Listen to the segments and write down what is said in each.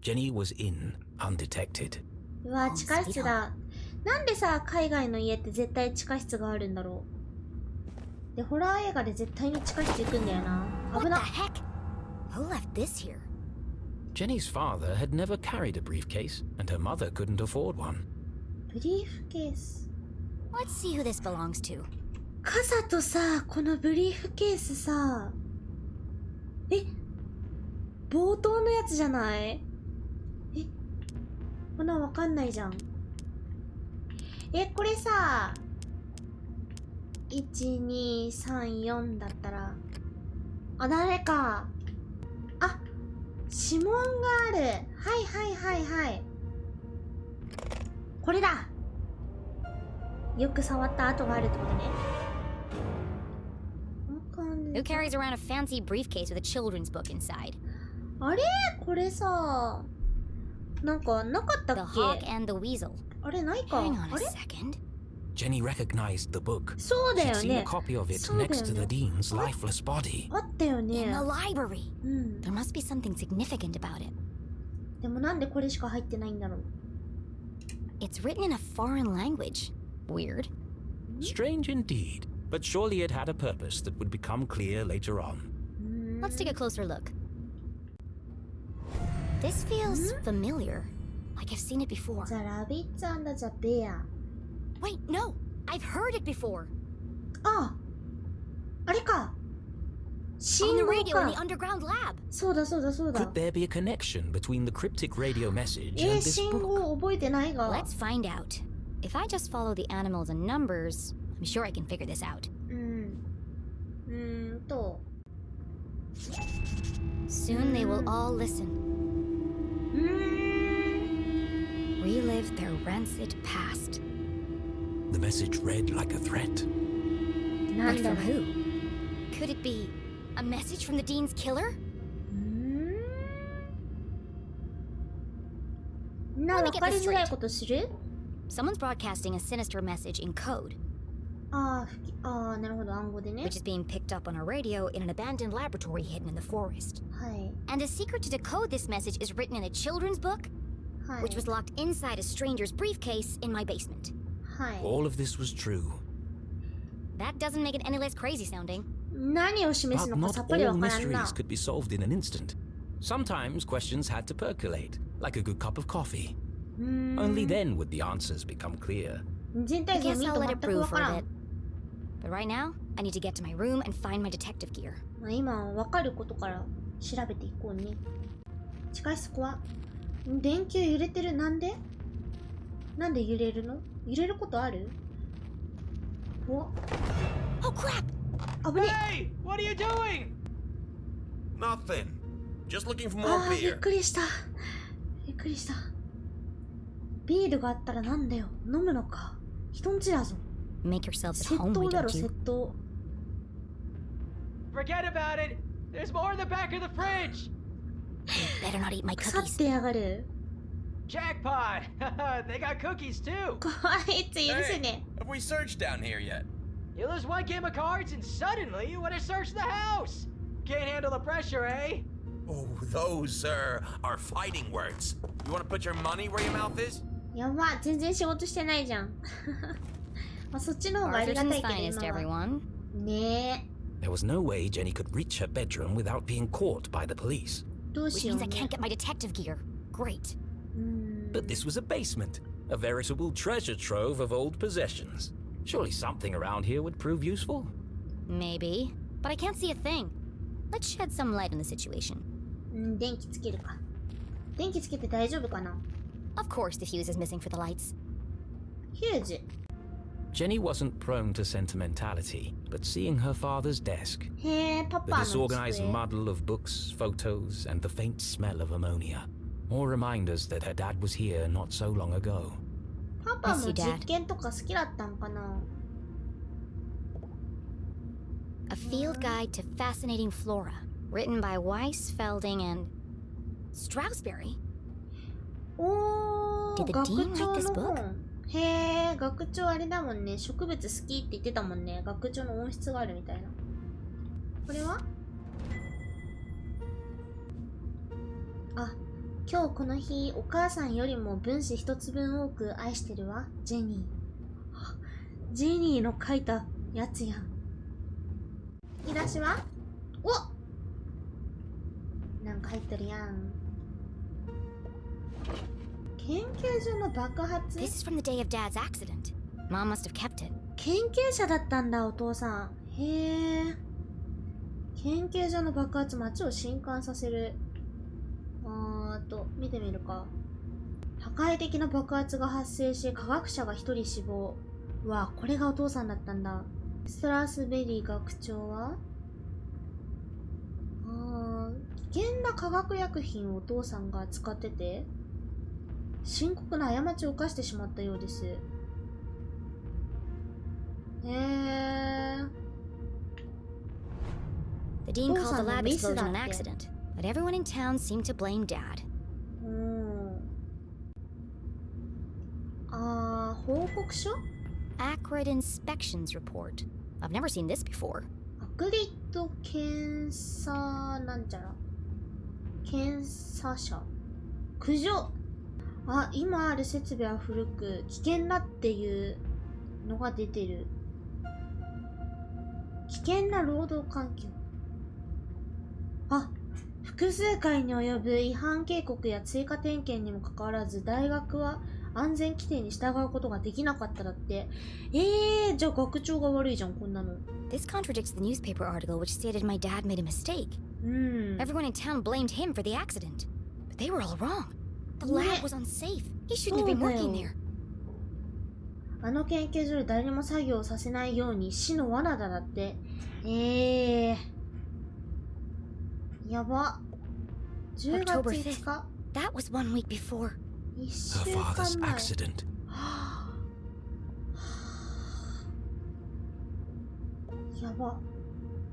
Jenny was in, undetected. うわ、地下室だ。なんでさ、海外の家って絶対地下室があるんだろう。で、ホラー映画で絶対に地下室行くんだよな。危なっ。 Who left this here? Jenny's father had never carried a briefcase, and her mother couldn't afford one. ブリーフケース。 Let's see who this belongs to. 傘とさ、このブリーフケースさ、冒頭のやつじゃない？こんなんわかんないじゃん。これさ、1、2、3、4だったら、あ、誰か。あ、指紋がある。はいはいはいはい。これだ。よく触った跡があるってことね。Who carries around a fancy briefcase with a children's book inside? あれこれさ、なんかなかったっ The け？ hawk and the weasel. あれないか。 Hang on あ a れ second. Jenny recognized the book. そうだ She'd よ seen ね a。copy of it そうだよね。 next to the dean's lifeless body. あったよね。 In the library. うん。 There must be something significant about it. でもなんでこれしか入ってないんだろう。 It's written in a foreign language. Weird. Strange indeed, but surely it had a purpose that would become clear later on. Let's take a closer look. This feels familiar. Like I've seen it before. The Rabbits and the Bear. Wait, no! I've heard it before! あ、あれか。 On 信 the 号 radio in the か。 underground lab! そうだそうだそうだ。 Could there be a connection between the cryptic radio message and this 信 book? 号覚えてないが。 Let's find out. If I just follow the animals and numbers, I'm sure I can figure this out. と。 Soon they will all listen. Relive their rancid past. The message read like a threat. な But んだ from ろう。 who? Could it be a message from the Dean's killer? な、わかりづらいことする？ Someone's broadcasting a sinister message in code, あー、なるほど、暗号でね。 which is being picked up on a radio in an abandoned laboratory hidden in the forest. はい。 And a secret to decode this message is written in a children's book, はい。 which was locked inside a stranger's briefcase in my basement. はい。 All of this was true. That doesn't make it any less crazy sounding. 何を示す But のか not さっぱりわ all からんな。 mysteries could be solved in an instant. Sometimes questions had to percolate, like a good cup of coffee. Only then would the answers become clear. 全 I 体像 guess 見 I'll ると let 全 it く brew わ for から a ん bit. But right now, I need to get to my room and find my detective gear. まあ今わかることから調べていこうね。地下室怖っ。電球揺れてる。なんで？なんで揺れるの？揺れることある？お、 Oh crap! 危ね Hey, what are you doing? Nothing. Just looking for え。 more あー、びっ beer. くりした。びっくりした。ビールがあったらなんだよ。飲むのか。人んちだぞ。 Make yourselves at 窃 home, 盗 why だろ、 don't 窃 you? 盗。 Forget about it. There's more in the back of the fridge. Better not eat my 腐っ cookies. てやがる。 Jackpot. They got cookies too. 怖いやついるしね。 Have we searched down here yet? You lose one game of cards and suddenly you want to search the house. Can't handle the pressure, eh? Oh, those, sir, are fighting words. You want to put your money where your mouth is? やば、全然仕事してないじゃん。まあそっちの方がありがたい Arthurton's けど finest, 今は。 everyone. ね There was no way Jenny could reach her bedroom without being caught by the police. え。どう Which しよう means I ね can't。get my detective gear. Great. But this was a basement, a veritable treasure trove of old possessions. Surely something around here would prove useful. Maybe. But I can't see a thing. Let's shed some light on the situation. 電気つけるか。電気つけて大丈夫かな？ Of course, the fuse is missing for the lights. ヒューズ。 Jenny wasn't prone to sentimentality, but seeing her father's desk, へえ、パ the パの disorganized 机。 muddle of books, photos, and the faint smell of ammonia, more reminders that her dad was here not so long ago. パパ Miss も you, Dad. 実験とか好きだったんかな？ A field guide to fascinating flora, written by Weiss, Felding, and Stroudsbury. おー、 Did the 学 dean 長 write this の book? 本。へえ、学長あれだもんね。植物好きって言ってたもんね。学長の音質があるみたいな。これは？あ、今日この日お母さんよりも分子一つ分多く愛してるわジェニー。ジェニーの書いたやつやん。見出しはおなんか入ってるやん。研究所の爆発。 This is from the day of Dad's accident. Mom must have kept it. 研究者だったんだお父さん。へえ。研究所の爆発、街を震撼させる。見てみるか。破壊的な爆発が発生し科学者が1人死亡。うわ、これがお父さんだったんだ。ストラスベリー学長は危険な化学薬品をお父さんが使ってて深刻な過ちを犯してしまったようです。へえ。 The dean called the お父さんの lab ミスだ explosion っ an て。 accident, but everyone in town seemed to blame Dad. 報告書 Acrid inspections report. I've never seen this before. アクリッド検査なんちゃら検査者苦情。今ある設備は古く危険だっていうのが出てる。危険な労働環境。複数回に及ぶ違反警告や追加点検にもかかわらず大学は安全規定に従うことができなかっただって。じゃあ学長が悪いじゃんこんなの。 This contradicts the newspaper article which stated my dad made a mistake. Everyone in town blamed him for the accident. But they were all wrong. The lab was unsafe. He shouldn't have been working there. あの研究所で誰にも作業をさせないように死の罠だって。やば。10月 October 5日。 That was 1 week before. 1 Her 週 father's 間前。 accident. やば。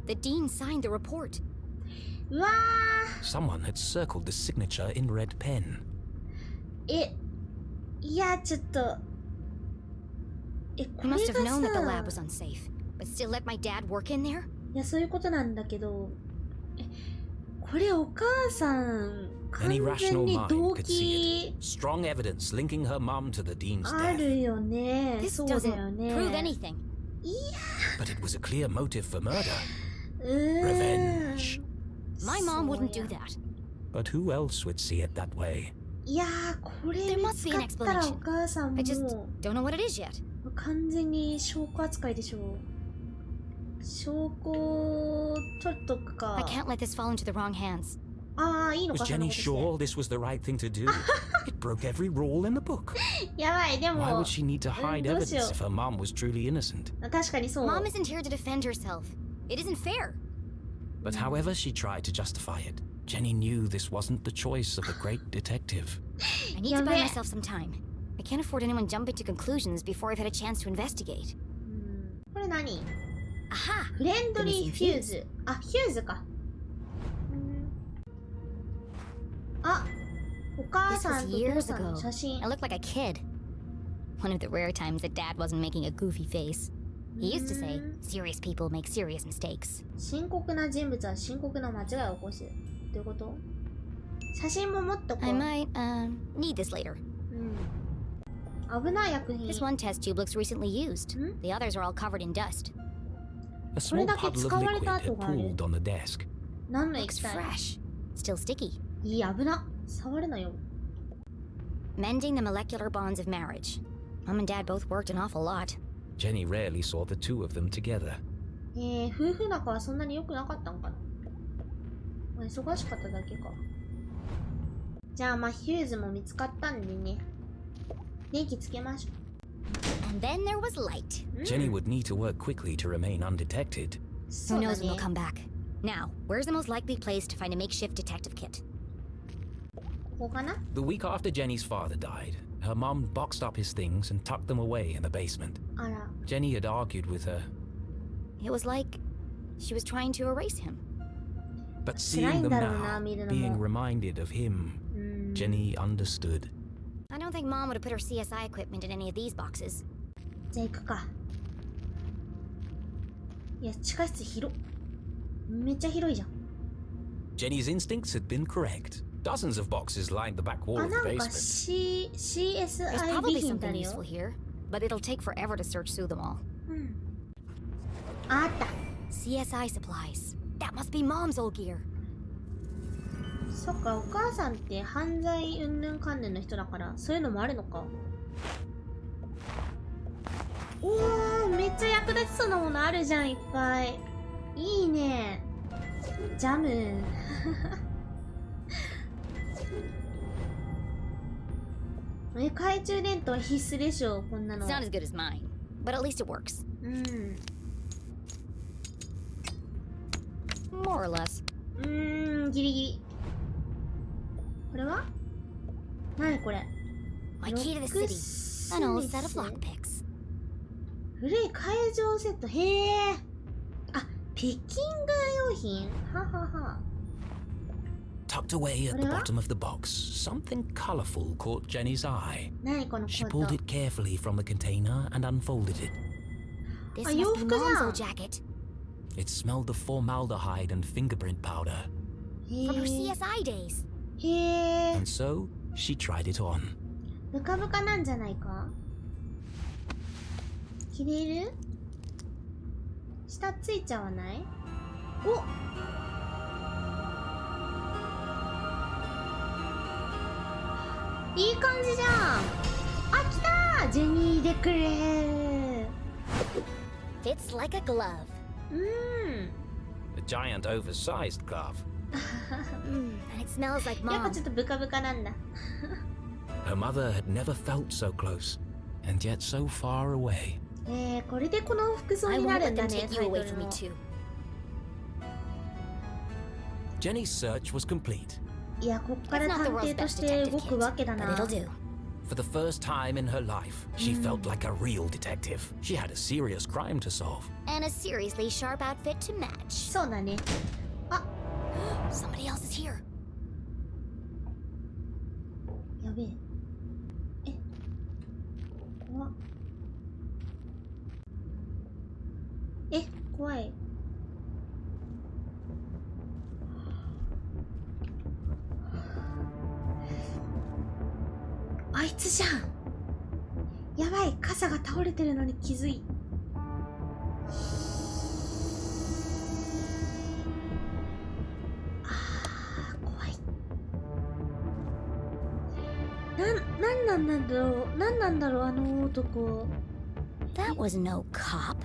The dean signed the report. うわ Someone had circled the signature in red pen. いやちょっとこ He れ must が have known that the さ lab was unsafe, but still let my dad work in there? いやそういうことなんだけどこれお母さん完 Any 全 rational に mind 動 could see 機 it. Strong evidence linking her mum to the dean's あ death. るよね。 This そうだよ doesn't ね。 prove anything. But it was a clear motive for murder. うーん Revenge. My mom そう wouldn't や do that. But who else would see it that way? いやーこれ There 見 must つ be か an ったら explanation. お母さん I just も don't know what it is yet. 完全に証拠扱いでしょ。証拠を取っとくか。 I can't let this fall into the wrong hands. いいの Was かそんな Jenny ことして sure this was the right thing to do? It broke every rule in the book. やばいで Why も would she need to hide どうしよう。 evidence if her mum was truly innocent? 確かにそう。 Mom isn't here to defend herself. It isn't fair. But however she tried to justify it, Jenny knew this wasn't the choice of a great detective. I need to buy Yeah, myself some time. I can't afford anyone jumping to conclusions before I've had a chance to investigate. これ何 Aha! フレンドリーフューズ。ヒューズか。お母 This さ was んとお父 years さんの ago. 写真。 I looked like a kid. One of the rare times that Dad wasn't making a goofy face. He used to say, serious people make serious mistakes. 深刻な人物は深刻な間違いを起こす。どういうこと？写真も持っとこう。 I might, need this later. 危ない薬品。 This one test tube looks recently used. The others are all covered in dust. A small that puddle of gets liquid had covered pooled on the desk. 何の Looks 液体？ fresh. Still sticky. いい、危な。触るなよ。 Mending the molecular bonds of marriage. Mom and Dad both worked an awful lot. Jenny rarely saw the two of them together. 夫婦仲はそんなに良くなかったんかな。忙しかっただけか。じゃあヒューズも見つかったんでね。電気つけましょ And then there was light. Jenny would need to work quickly to remain undetected. う。そ Who うだ knows when ね they'll。come back. Now, where's the most likely place to find a makeshift detective kit? ここかな？ The week after Jenny's father died, her mum boxed up his things and tucked them away in the basement. あら。 Jenny had argued with her, It was like she was trying to erase him. but seeing them now, Being being reminded of him, Jenny understood. I don't think Mom would have put her CSI equipment in any of these boxes. じゃあ行くか。いや、地下室広っ。めっちゃ広いじゃん。 Jenny's instincts had been correct. Dozens of boxes lined the back wall あ、of the なんか basement. There's CSI 備 probably 品ってあ something る useful よ。 here, but it'll take forever to search through them all. うん。あった。 CSI supplies. That must be Mom's old gear. そっか、お母さんって犯罪云々関連の人だから、そういうのもあるのか。おー、めっちゃ役立ちそうなものあるじゃん、いっぱい。いいね。ジャム。懐中電灯は必須でしょ、こんな It's の。 not as good as mine, but at least it works. うん。 More or less. ギリギリ。これは何これ My key to the city. An old set of lockpicks. 古い会場セット。へえ。あ、ピッキング用品ははは。 Tucked away at the bottom of the box, something colorful caught Jenny's eye. 何このコ She ー pulled ト。 it carefully from the container and unfolded it. This Are must you be good Mom's now? old jacket. It smelled of formaldehyde and fingerprint powder. へ From her え。 CSI days. へえ。 And so, she tried it on. ブカブカなんじゃないか。着れる？下ついちゃわない？お。いい感じじゃん。あ、来たー。ジェニー・デクレー。 Fits like a glove. A giant oversized glove. And it smells like やっぱ Mom. ちょっとブカブカなんだ。 Her mother had never felt so close, and yet so far away. これでこの服装 I に won't なる let んだ them ね、 take タ you イト away ル from me の。 too. Jenny's search was complete. いや、こっか It's ら not the 探 world's 偵と best して detective 動くわけ kit, だ but な。 it'll do. For the first time in her life, she felt like a real detective. She had a serious crime to solve. And a seriously sharp outfit to match. そうだね。あ、 Somebody else is here. やべえ。え、怖っ。え、怖い。あいつじゃん。やばい、傘が倒れてるのに気づい。あー、怖い。なんなんだろう、あの男。 That was no cop.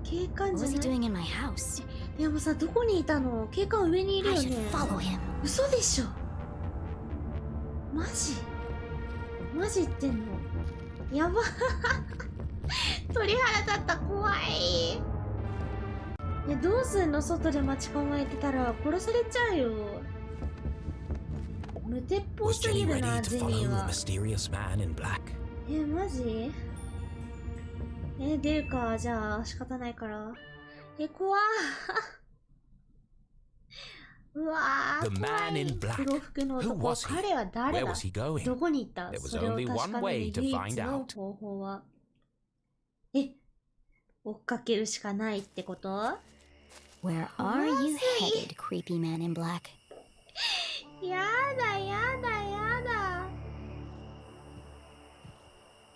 警官 What じ was ゃ he ない。 doing in my house? でもさ、どこにいたの？警官上にいる I よ should ね。 follow him. 嘘でしょ。マジ言ってんの？やば。鳥肌立った。怖い。どうすんの？外で待ち構えてたら殺されちゃうよ。無鉄砲 Was すぎ Jenny る ready な、 to ジェ follow ニー the は。 mysterious man in black? マジ？出るか。じゃあ仕方ないから。怖ー。うわー、 The 怖 man い。 in black. 黒服の Who 男。 was he? 彼は誰 Where だ？ was he going? どこに行った？ There was それを only 確 one かめる way to 唯 find 一の out. 方法は。追っかけるしかないってこと？ Where are you headed, creepy man in black? やだやだやだ。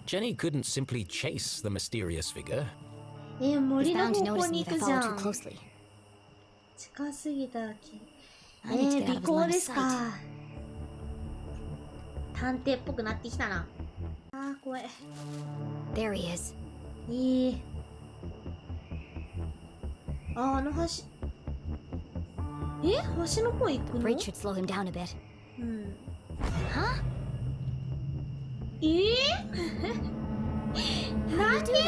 Jenny couldn't simply chase the mysterious figure. He's 森の bound to 方向 notice に me 行 if I くじゃ follow too ん。 closely. 近すぎたらき。 I need to get out 尾 of his 行 line で of す sight. か。探偵っぽくなってきたな。あー、怖い。 There he is. あの橋。橋の方行く The の？ bridge should slow him down a bit. うん。 Huh? な How ん do で you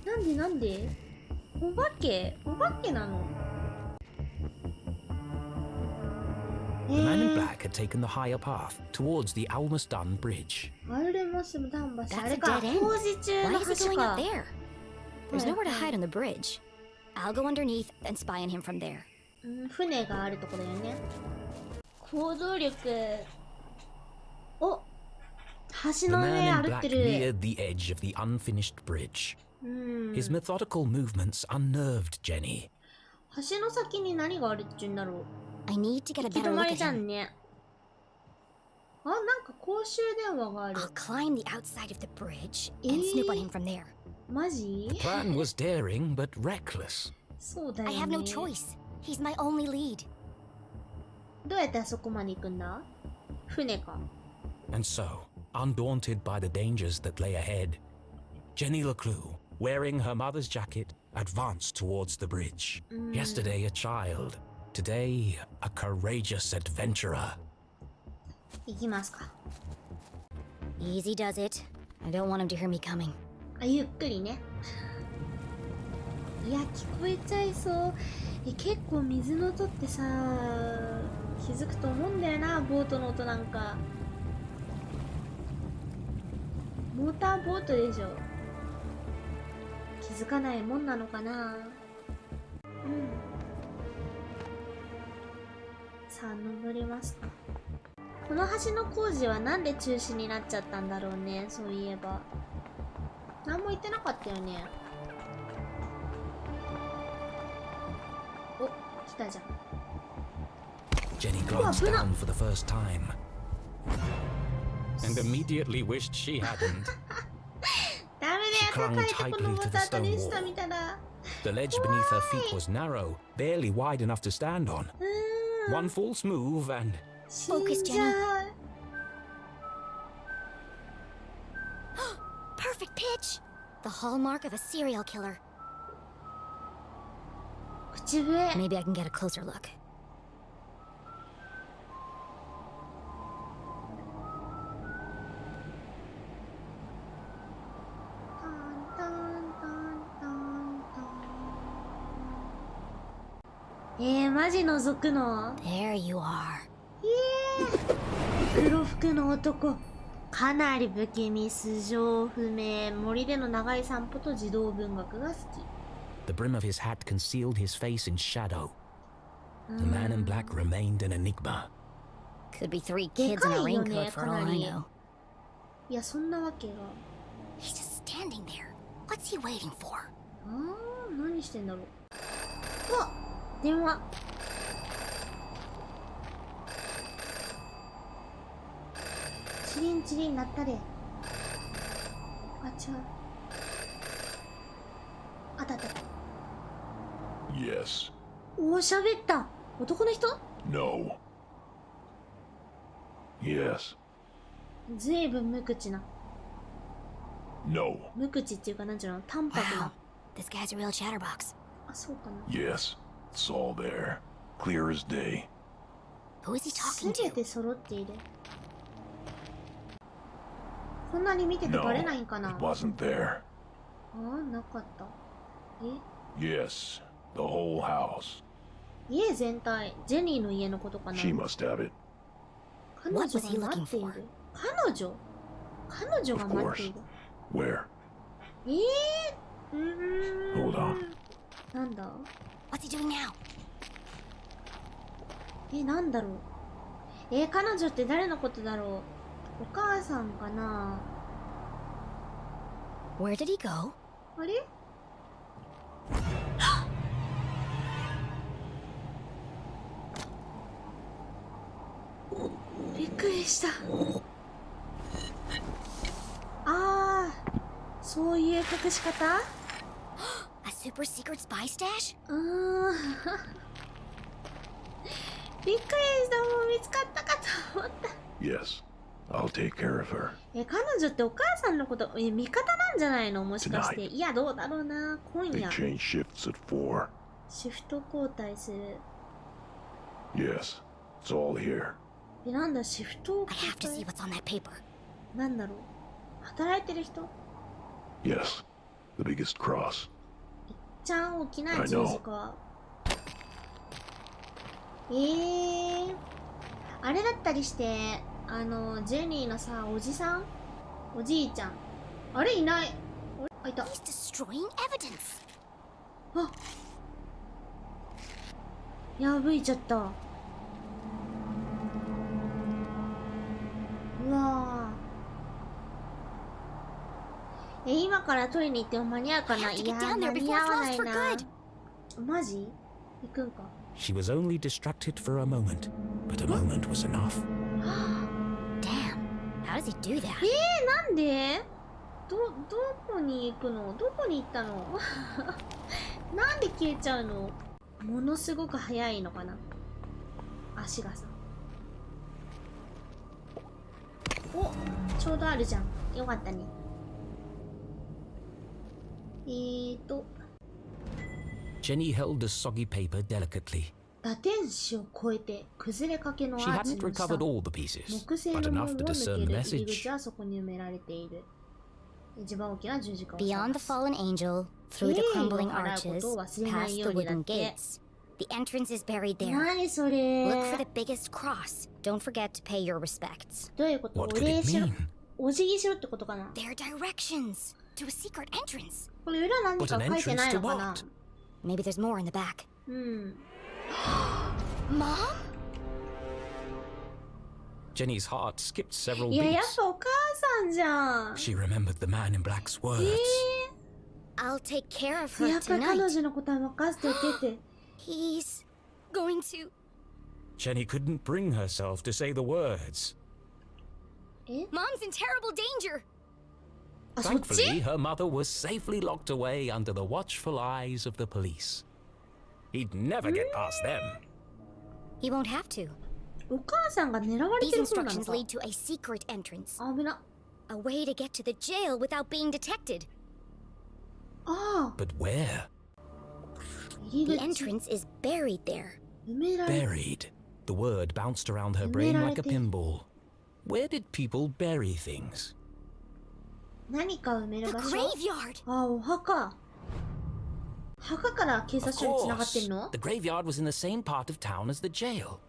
do that? なんでお化けなの？ The man in black had taken the higher path towards the Almaston Bridge. アルレマスムダンバス。 That's あれ a か。 dead end. 工事中 Why の is he 橋 going か up。there? There's nowhere to hide on the bridge. I'll go underneath and spy on him from there. 船があるとこだよね。行動力。お、橋 The の上 man 歩 in って black る。 neared the edge of the unfinished bridge. His methodical movements unnerved Jenny. 橋の先に何があるって言うんだろう。I need to get a 行き better 止ま look り at じゃ him. んね。あ、なんか公衆電話がある。 I'll climb the outside of the bridge Eh? and snoop on him from there. マジ The plan was daring but reckless. そうだよ I ね。 have no choice. He's my only lead. どうやってあそこまで行くんだ？船か。 And so, undaunted by the dangers that lay ahead, Jenny LeClue, wearing her mother's jacket, advanced towards the bridge. Yesterday a child, today a courageous adventurer. 行きますか。 Easy does it. I don't want him to hear me coming. あ、ゆっくりね。いや、聞こえちゃいそう。結構水の音ってさ、気づくと思うんだよな、ボートの音なんか。モーターボートでしょ。気づかないもんなのかな。さあ、登りますか。この橋の工事はなんで中止になっちゃったんだろうね、そういえば。何も言ってなかったよね。お、来たじゃん。 Jenny glanced down for the first time and immediately wished she hadn't. ダメだよ、高いとこ登った後に下見たら。 The ledge beneath her feet was narrow, barely wide enough to stand on. One false move and 死んじゃう。 Perfect pitch! The hallmark of a serial killer. 口笛。 Maybe I can get a closer look. マジ覗くの？ There you are. 黒服の男。かなり不気味、素性不明、森での長い散歩と児童文学が好き。 the brim of his hat concealed his face in shadow. The man in black remained an enigma. Could be 3 kids in a raincoat for all I know. いや、そんなわけが。 He's just standing there. What's he waiting for? 何してんだろう。あ、電話。チリンチリンなったで。あ、違う。あったあった。 Yes. おお、喋った。男の人？ No. Yes. ずいぶん無口な。 No. 無口っていうか、なんちゅうの、淡白 Wow. な。 This guy's a real chatterbox. あ、そうかな。 Yes. It's all there. Clear as day. Who is he す talking べ to? て揃っている。こんなに見てて No. バレないんかな。 It wasn't there. なかった。Yes. The whole house. 家全体、ジェニーの家のことかな。 She must have it. 彼女が待っている。彼女が待っている。 Where? Hold on. なんだ？ What's he doing now? なんだろう。彼女って誰のことだろう。お母さんかな。 Where did he go? あれ？びっくりした。そういう隠し方？ A super secret spy stash? びっくりした。もう見つかったかと思った。 Yes. I'll take care of her. 彼女ってお母さんのこと、味方なんじゃないの？もしかして。いや、どうだろうな。今 They 夜。 change shifts at 4. シフト交代する。 Yes. It's all here. なんだ、シフト I 交 have to see 代？ what's on that paper. なんだろう。働いてる人？ Yes. The biggest cross. ちゃん大きな I 十 know. 字架。あれだったりして、ジェニーのさ、おじさん？おじいちゃん。あれいない。あ、いた。 He's destroying evidence. あ、破いちゃった。うわぁ。今から取りに行っても間に合うかな。 I have to いや get down there 間に before 合 it's わな lost い for な。 good. マジ？行くんか。She was only distracted for a moment, but a moment was enough. Damn. How does he do that? なんでどこに行くの？どこに行ったの？なんで消えちゃうの？ものすごく速いのかな、足がさ。お、ちょうどあるじゃん。よかったね。Jenny held the soggy paper delicately. 打天使を越えて崩れかけのア She ーチ hadn't の下、 recovered all the pieces, 木製 but の門を enough 抜 to け discern る the 入り message. 口はそこに埋められている。一番大きな十字架を Beyond the 探す。 fallen angel, through the 敬意を crumbling 払う arches, ことを忘れな past い the ようにだ wooden って。 gates. The entrance is buried there. 何それ？ Look for the biggest cross. Don't forget to pay your respects. どういうこと？ What お could 礼 it しろ。 mean? お辞儀しろってことかな？ They're directions to a secret entrance. これ裏何か But an 書いてないの entrance か to な？ what? Maybe there's more in the back. うん。 Mom? Jenny's heart skipped several いや、やっ beats. ぱお母さんじゃん。 She remembered the man in black's words. I'll take care of や her っぱ彼 tonight. 女のことは任せておけって。 He's going to... Jenny couldn't bring herself to say the words. え？ Mom's in terrible danger. あ、そっ Thankfully, ち？ her mother was safely locked away under the watchful eyes of the police. He'd never get past them. He won't have to. お母さんが狙われ These てる頃なの instructions か。 lead to a secret entrance. 危な。 A way to get to the jail without being detected. ああ、 But where? 入 The り口。 entrance is buried there. 埋められ。 Buried. The word bounced around her brain like a pinball. Where did people bury things? 何か埋める The 場所？ graveyard! あ、お墓。墓から警 Of 察署に繋がって course. んの？ The graveyard was in the same part of town as the jail.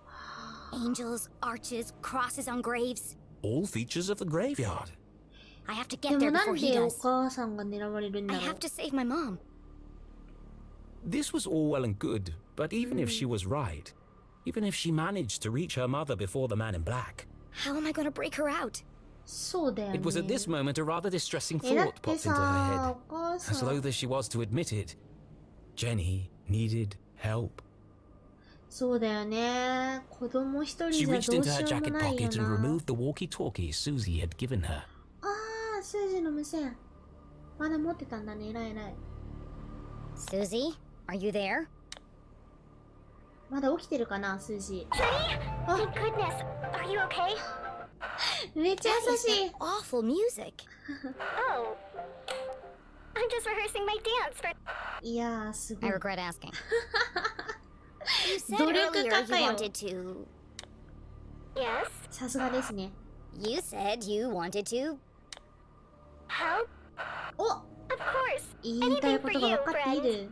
Angels, arches, crosses on graves. All features of the graveyard. I have to で get も there な before ん he でお does. 母さんが狙われるん I だろ have う？ to save my mom. This was all well and good, but even if she was right, even if she managed to reach her mother before the man in black, How am I gonna break her out? そうだよね。 it was at this moment a rather distressing え、だっ thought て popped into her さ、 head. お母 As さん。 loath as she was to admit it, Jenny needed help. そうだよね。子供一人 She じゃ reached どう into し her ようも jacket ないよ pocket and な。 removed the walkie-talkie Susie had given her. ああ、数字の無線。まだ持ってたんだね。偉い偉い。 Susie, are you there? まだ起きてるかな、数字。 Thank goodness. Are you okay? めっちゃ What 優 is しい that。awful music? Oh. I'm just rehearsing my dance for... いやー、すご I い。 regret asking. You said 努力 earlier 家 you かよ。 wanted to... Yes? さすがですね。 You said you wanted to... Help? お、 Of course. 言いたいことが分かっている。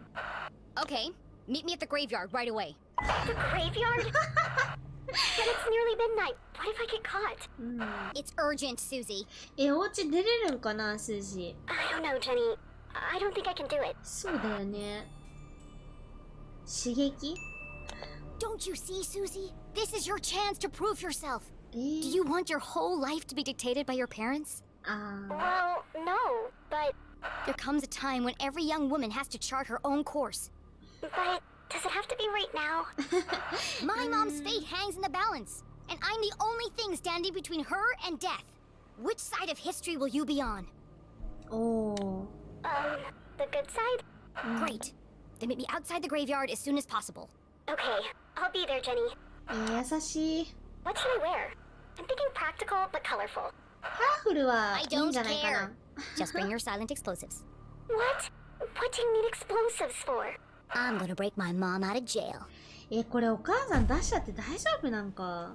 Okay. Meet me at the graveyard right away. The graveyard? But it's nearly midnight. What if I get caught? うん。 It's urgent, Susie. え、お家出れるんかな、数字。 I don't know, Jenny. I don't think I can do it. そうだよね。刺激？ Don't you see, Susie? This is your chance to prove yourself. え Do you want your whole life to be dictated by your parents? あー Well, no, but... There comes a time when every young woman has to chart her own course. But does it have to be right now? My mom's fate hangs in the balance, and I'm the only thing standing between her and death. Which side of history will you be on? おー。 The good side? Great. Then meet me outside the graveyard as soon as possible. Okay, I'll be there, Jenny. 優しい。 What should I wear? I'm thinking practical but colorful. カラフルは I いいん don't じゃないかな care.。Just bring your silent explosives. What? What do you need explosives for? I'm gonna break my mom out of jail. え、これお母さん出しちゃって大丈夫なんか？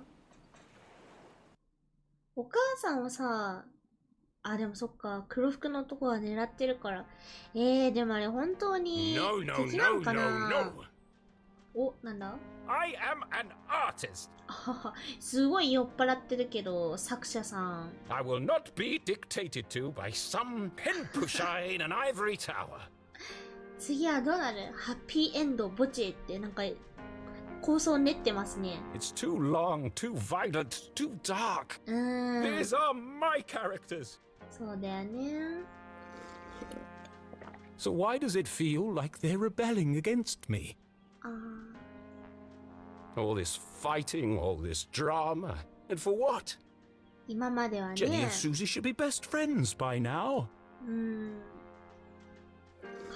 お母さんはさ、あ、でもそっか、黒服の男は狙ってるから。でもあれ本当に No, no, 敵な no, のか no, な？ no. お、なんだ？ I am an artist. あははすごい酔っ払ってるけど、作者さん。 I will not be dictated to by some pen pusher in an ivory tower. 次はどうなる？ハッピーエンドボチェってなんか構想練ってますね。 It's too long, too violent, too dark. ん。 These are my characters. そうだよね。 So why does it feel like they're rebelling against me? あ All this fighting, all this drama. And for what? 今までは Jenny ね and Susie should be best friends by now.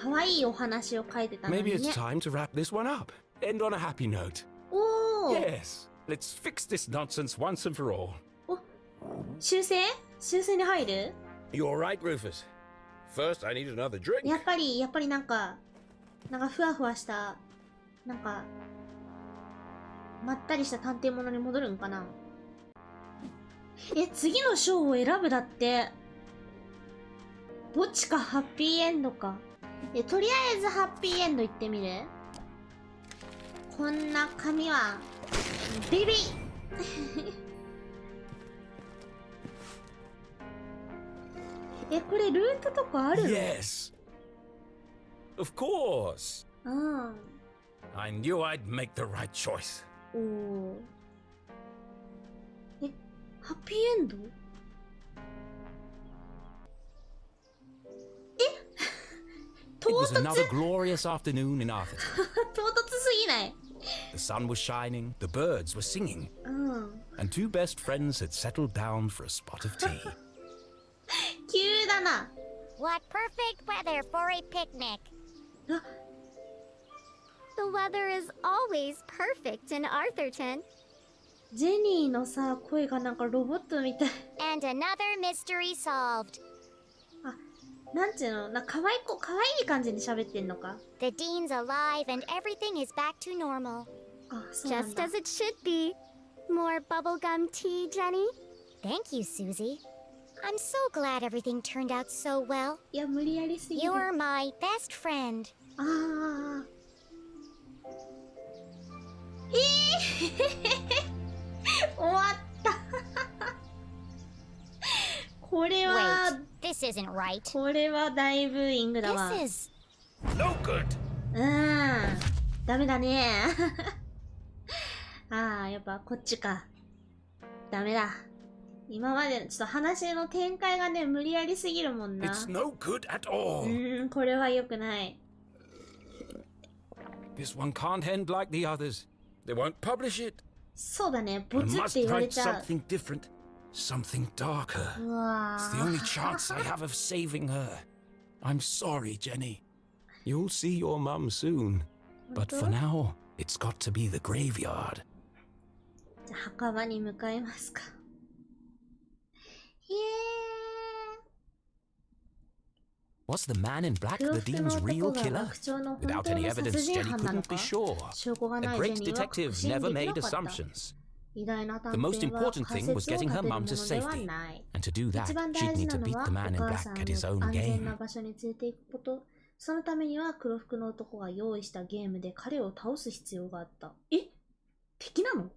可愛いお話を書いてたの Maybe に it's ね time to wrap this one up. End on a happy note. おお、 Yes. Let's fix this nonsense once and for all. 修正に入る You all right, Rufus? First, I need another drink. やっぱりなんかふわふわしたなんかまったりした探偵ものに戻るんかな。次の章を選ぶだって。どっちかハッピーエンドか。とりあえずハッピーエンド行ってみる。こんな紙はビリビリこれルートとかあるの？ Yes. Of course. うん。 I knew I'd make the right choice. おお。ハッピーエンド？唐 It 突 was another glorious afternoon in Arthurton. 唐突すぎない？ The sun was shining, the birds were singing, うん。 and two best friends had settled down for a spot of tea. 急だな。 What perfect weather for a picnic. あ、 The weather is always perfect in Arthurton. ジェニーのさ、声がなんかロボットみたい。 And another mystery solved. あ、なんちゅうの、可愛い感じに喋ってんのか。 The dean's alive and everything is back to normal. あ、そうなん Just だ。 as it should be. More bubblegum tea, Jenny? Thank you, Susie. I'm so glad everything turned out so well. いや、無理やりすぎる。 You're my best friend. ああ。終わったこれは Wait, this isn't right. これは大ブーイングだわ。 This is... No good! ダメだねああ、やっぱこっちか。ダメだ。今までちょっと話の展開がね、無理やりすぎるもんな。 It's no good at all. これは良くない。 This one can't end like the others. They won't publish it. そうだね、 I ボツっ must て言われ write ちゃう。 something different. Something darker. うわ It's the only chance I have of saving her. I'm sorry, Jenny. You'll see your mum soon. But for now, it's got to be the graveyard. じゃあ墓場に向かいますか。へえ。 Was the man in black 黒 the 服 dean's の real 男が killer? 学長の本 Without 当 any の殺 evidence, 人 Jenny 犯なの couldn't か be sure. 証拠が A ない great ジェニーは detective 確信 never でき made なかった。 assumptions. 偉大な探 The most 偵は important 仮 thing 説を was 立て getting る her も mum の to では safety. ない。 And to do 一 that, 番 she'd 大事 need な to の beat は the お man in 母 black さん at を his own 安全な game. 場所に連れて行くこと。そのためには黒服の男が用意したゲームで彼を倒す必要があった。敵なの？